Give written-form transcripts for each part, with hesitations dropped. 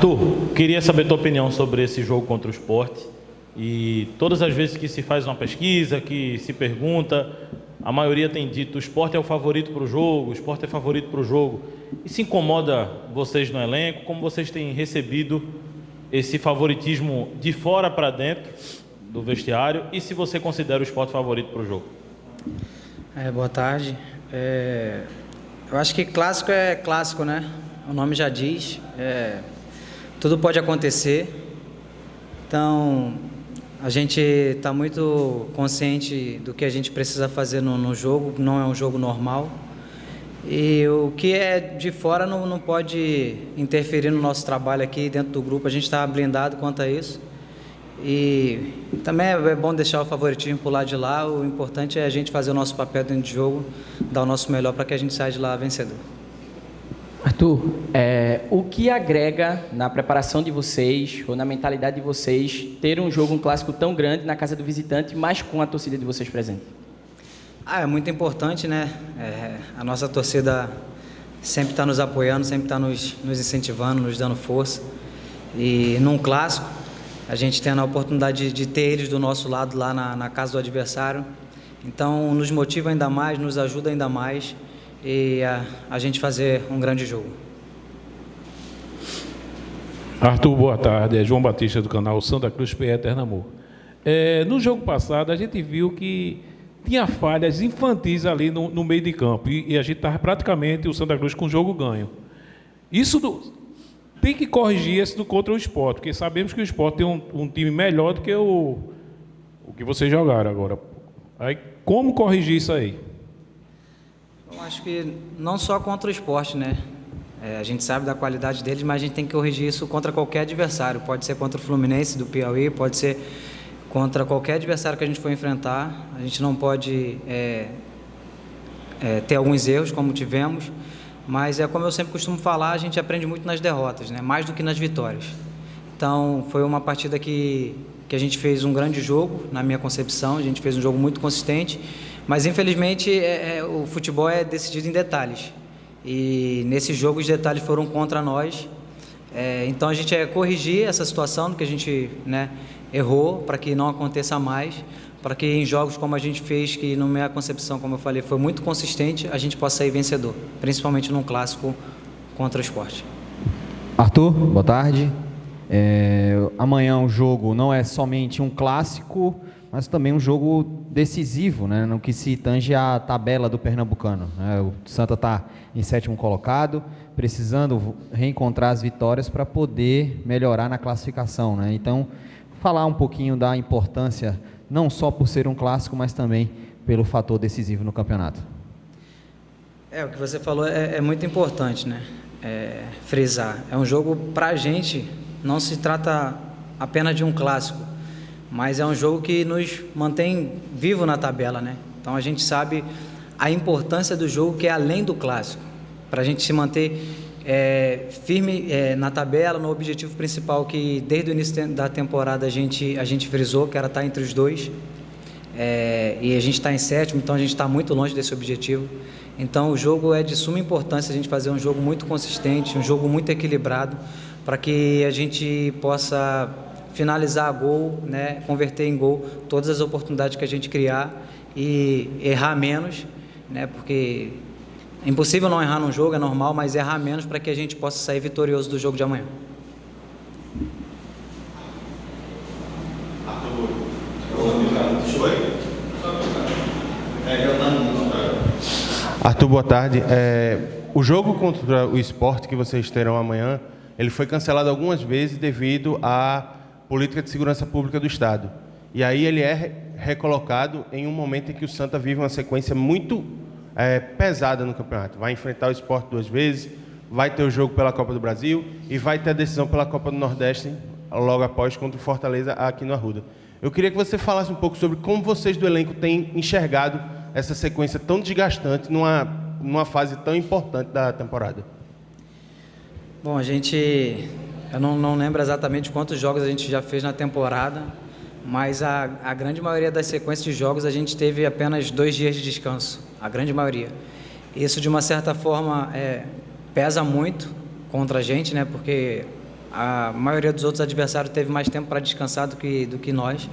Arthur, queria saber tua opinião sobre esse jogo contra o Sport. E todas as vezes que se faz uma pesquisa, que se pergunta, a maioria tem dito: o Sport é o favorito para o jogo, o Sport é favorito para o jogo. Isso incomoda vocês no elenco? Como vocês têm recebido esse favoritismo de fora para dentro do vestiário? E se você considera o Sport favorito para o jogo? Boa tarde. Eu acho que clássico é clássico, né? O nome já diz. Tudo pode acontecer. Então, a gente está muito consciente do que a gente precisa fazer no jogo. Não é um jogo normal. E o que é de fora não pode interferir no nosso trabalho aqui dentro do grupo. A gente está blindado quanto a isso. E também é bom deixar o favoritismo para o lado de lá. O importante é a gente fazer o nosso papel dentro de jogo, dar o nosso melhor para que a gente saia de lá vencedor. Arthur, o que agrega na preparação de vocês ou na mentalidade de vocês ter um jogo, um clássico tão grande na casa do visitante, mas com a torcida de vocês presente? É muito importante, né? A nossa torcida sempre está nos apoiando, sempre está nos incentivando, nos dando força. E num clássico, a gente tendo a oportunidade de ter eles do nosso lado lá na casa do adversário. Então, nos motiva ainda mais, nos ajuda ainda mais e a gente fazer um grande jogo. Arthur, boa tarde. É João Batista do canal Santa Cruz PE Eterno Amor. No jogo passado, a gente viu que tinha falhas infantis ali no meio de campo e a gente estava praticamente, o Santa Cruz, com o jogo ganho. Isso tem que corrigir esse contra o Sport, porque sabemos que o Sport tem um time melhor do que o que vocês jogaram agora. Aí, como corrigir isso aí? Eu acho que não só contra o Sport, né? A gente sabe da qualidade deles, mas a gente tem que corrigir isso contra qualquer adversário. Pode ser contra o Fluminense do Piauí, pode ser contra qualquer adversário que a gente for enfrentar. A gente não pode ter alguns erros, como tivemos. Mas como eu sempre costumo falar, a gente aprende muito nas derrotas, né? Mais do que nas vitórias. Então, foi uma partida que a gente fez um grande jogo, na minha concepção. A gente fez um jogo muito consistente, mas infelizmente o futebol é decidido em detalhes. E nesse jogo os detalhes foram contra nós. Então, a gente corrigir essa situação do que a gente, né, errou, para que não aconteça mais, para que em jogos como a gente fez, que na minha concepção, como eu falei, foi muito consistente, a gente possa sair vencedor, principalmente num clássico contra o Sport. Arthur, boa tarde. Amanhã o jogo não é somente um clássico, mas também um jogo decisivo, né, no que se tange à tabela do Pernambucano. O Santa está em 7º colocado, precisando reencontrar as vitórias para poder melhorar na classificação, né? Então, falar um pouquinho da importância, não só por ser um clássico, mas também pelo fator decisivo no campeonato. O que você falou é muito importante, né? Frisar. É um jogo para a gente, não se trata apenas de um clássico, mas é um jogo que nos mantém vivo na tabela, né? Então a gente sabe a importância do jogo, que é além do clássico, para a gente se manter firme na tabela, no objetivo principal que desde o início da temporada a gente frisou, que era estar entre os dois, e a gente está em 7º, então a gente está muito longe desse objetivo. Então o jogo é de suma importância a gente fazer um jogo muito consistente, um jogo muito equilibrado, para que a gente possa finalizar a gol, né, converter em gol todas as oportunidades que a gente criar e errar menos, né, porque é impossível não errar num jogo, é normal, mas errar menos para que a gente possa sair vitorioso do jogo de amanhã. Arthur, boa tarde. O jogo contra o Sport que vocês terão amanhã, ele foi cancelado algumas vezes devido à política de segurança pública do Estado. E aí ele é recolocado em um momento em que o Santa vive uma sequência muito pesada no campeonato. Vai enfrentar o Sport 2 vezes, vai ter o jogo pela Copa do Brasil e vai ter a decisão pela Copa do Nordeste logo após contra o Fortaleza aqui no Arruda. Eu queria que você falasse um pouco sobre como vocês do elenco têm enxergado essa sequência tão desgastante numa fase tão importante da temporada. Bom, eu não lembro exatamente quantos jogos a gente já fez na temporada, mas a grande maioria das sequências de jogos a gente teve apenas 2 dias de descanso, a grande maioria. Isso, de uma certa forma, pesa muito contra a gente, né? Porque A maioria dos outros adversários teve mais tempo para descansar do que nós.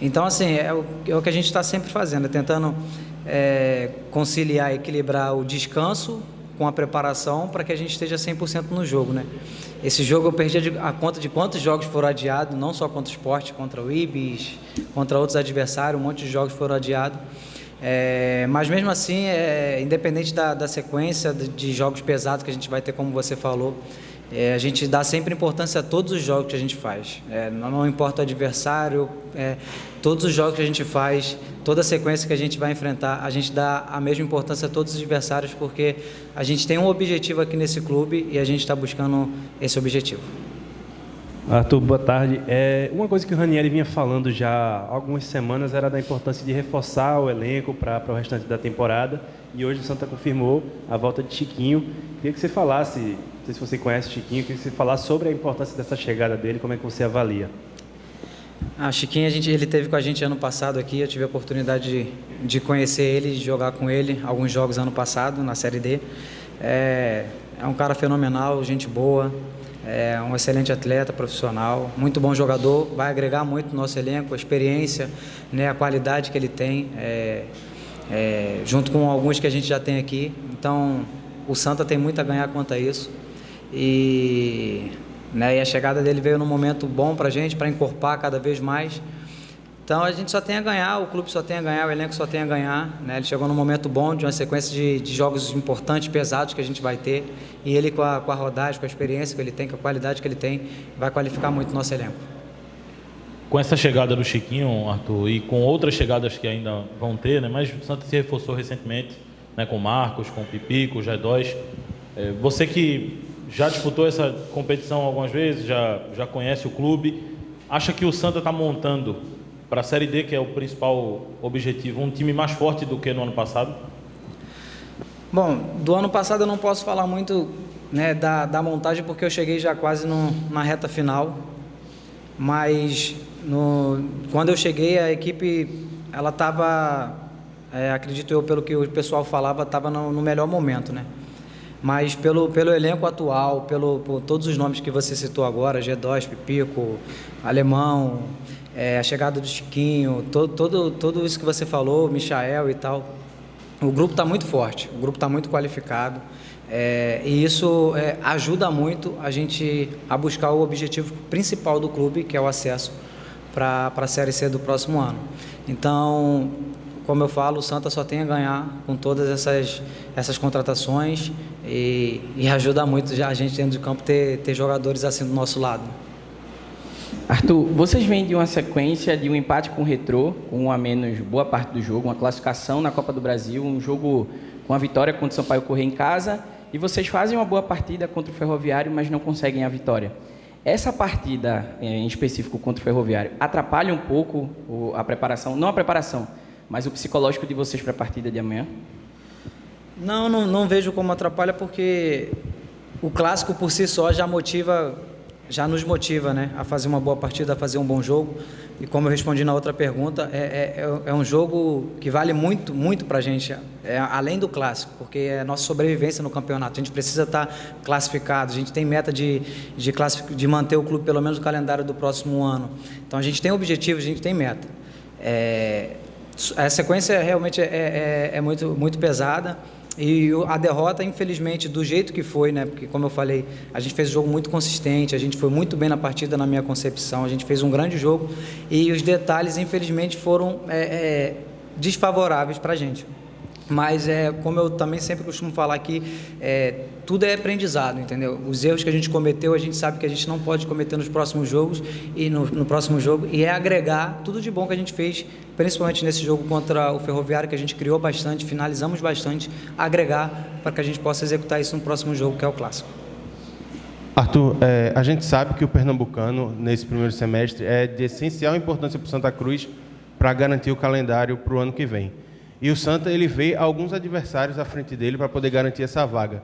Então, assim, é o que a gente está sempre fazendo, tentando conciliar, equilibrar o descanso com a preparação para que a gente esteja 100% no jogo, né? Esse jogo eu perdi a conta de quantos jogos foram adiados, não só contra o Sport, contra o Ibis, contra outros adversários, um monte de jogos foram adiados. Mas mesmo assim, independente da sequência de jogos pesados que a gente vai ter, como você falou, a gente dá sempre importância a todos os jogos que a gente faz. Não importa o adversário, todos os jogos que a gente faz, toda a sequência que a gente vai enfrentar, a gente dá a mesma importância a todos os adversários, porque a gente tem um objetivo aqui nesse clube e a gente está buscando esse objetivo. Arthur, boa tarde. Uma coisa que o Ranieri vinha falando já há algumas semanas era da importância de reforçar o elenco para o restante da temporada, e hoje o Santa confirmou a volta de Chiquinho. Queria que você falasse, não sei se você conhece o Chiquinho, queria que você falasse sobre a importância dessa chegada dele, como é que você avalia? Chiquinho, ele esteve com a gente ano passado aqui, eu tive a oportunidade de conhecer ele, de jogar com ele alguns jogos ano passado, na Série D. É um cara fenomenal, gente boa, um excelente atleta, profissional, muito bom jogador, vai agregar muito no nosso elenco, a experiência, né, a qualidade que ele tem, junto com alguns que a gente já tem aqui. Então, o Santa tem muito a ganhar quanto a isso. E a chegada dele veio num momento bom para a gente, para encorpar cada vez mais. Então a gente só tem a ganhar, o clube só tem a ganhar, o elenco só tem a ganhar, né? Ele chegou num momento bom, de uma sequência de jogos importantes, pesados que a gente vai ter, e ele com a rodagem, com a experiência que ele tem, com a qualidade que ele tem, vai qualificar muito o nosso elenco. Com essa chegada do Chiquinho, Arthur, e com outras chegadas que ainda vão ter, né? Mas o Santa se reforçou recentemente, né? Com o Marcos, com o Pipi, com o G2. Você que já disputou essa competição algumas vezes, já conhece o clube, acha que o Santa está montando para a Série D, que é o principal objetivo, um time mais forte do que no ano passado? Bom, do ano passado eu não posso falar muito, né, da montagem, porque eu cheguei já quase na reta final, mas quando eu cheguei a equipe, ela estava, acredito eu, pelo que o pessoal falava, estava no melhor momento, né? Mas pelo elenco atual, por todos os nomes que você citou agora, G2, Pipico, Alemão, a chegada do Chiquinho, tudo isso que você falou, Michael e tal, o grupo está muito forte, o grupo está muito qualificado, e isso ajuda muito a gente a buscar o objetivo principal do clube, que é o acesso para a Série C do próximo ano. Então, como eu falo, o Santa só tem a ganhar com todas essas contratações e ajuda muito já a gente dentro de campo ter jogadores assim do nosso lado. Arthur, vocês vêm de uma sequência de um empate com o Retrô, com um a menos boa parte do jogo, uma classificação na Copa do Brasil, um jogo com a vitória contra o Sampaio Corrêa em casa, e vocês fazem uma boa partida contra o Ferroviário, mas não conseguem a vitória. Essa partida, em específico contra o Ferroviário, atrapalha um pouco a preparação, não a preparação, mas o psicológico de vocês para a partida de amanhã? Não vejo como atrapalha, porque o clássico por si só já nos motiva, né, a fazer uma boa partida, a fazer um bom jogo. E como eu respondi na outra pergunta, é um jogo que vale muito, muito para a gente, além do clássico, porque é a nossa sobrevivência no campeonato. A gente precisa estar classificado, a gente tem meta de manter o clube pelo menos no calendário do próximo ano. Então a gente tem objetivo, a gente tem meta. A sequência realmente é muito, muito pesada, e a derrota, infelizmente, do jeito que foi, né? Porque, como eu falei, a gente fez um jogo muito consistente, a gente foi muito bem na partida, na minha concepção, a gente fez um grande jogo, e os detalhes, infelizmente, foram desfavoráveis para a gente. Mas, como eu também sempre costumo falar aqui, tudo é aprendizado, entendeu? Os erros que a gente cometeu, a gente sabe que a gente não pode cometer nos próximos jogos, e no próximo jogo, e agregar tudo de bom que a gente fez, principalmente nesse jogo contra o Ferroviário, que a gente criou bastante, finalizamos bastante, agregar para que a gente possa executar isso no próximo jogo, que é o Clássico. Arthur, a gente sabe que o pernambucano, nesse primeiro semestre, é de essencial importância para o Santa Cruz para garantir o calendário para o ano que vem. E o Santa, ele vê alguns adversários à frente dele para poder garantir essa vaga.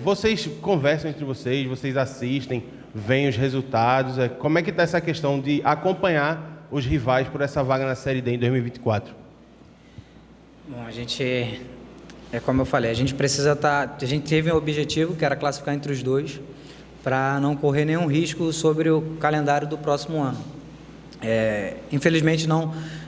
Vocês conversam entre vocês assistem, veem os resultados. Como é que está essa questão de acompanhar os rivais por essa vaga na Série D em 2024? Bom, a gente, como eu falei, a gente precisa a gente teve um objetivo, que era classificar entre os dois. para não correr nenhum risco sobre o calendário do próximo ano. Infelizmente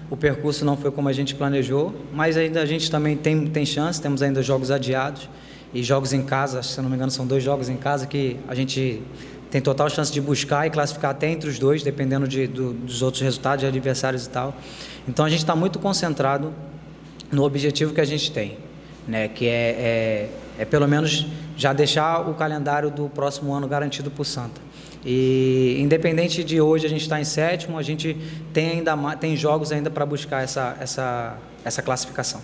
o percurso não foi como a gente planejou, mas ainda a gente também tem chance, temos ainda jogos adiados e jogos em casa, se não me engano são 2 jogos em casa que a gente tem total chance de buscar e classificar até entre os 2, dependendo dos outros resultados de adversários e tal. Então a gente está muito concentrado no objetivo que a gente tem, né? Que é pelo menos já deixar o calendário do próximo ano garantido por Santa. E independente de hoje a gente estar em 7º, a gente tem jogos ainda para buscar essa classificação.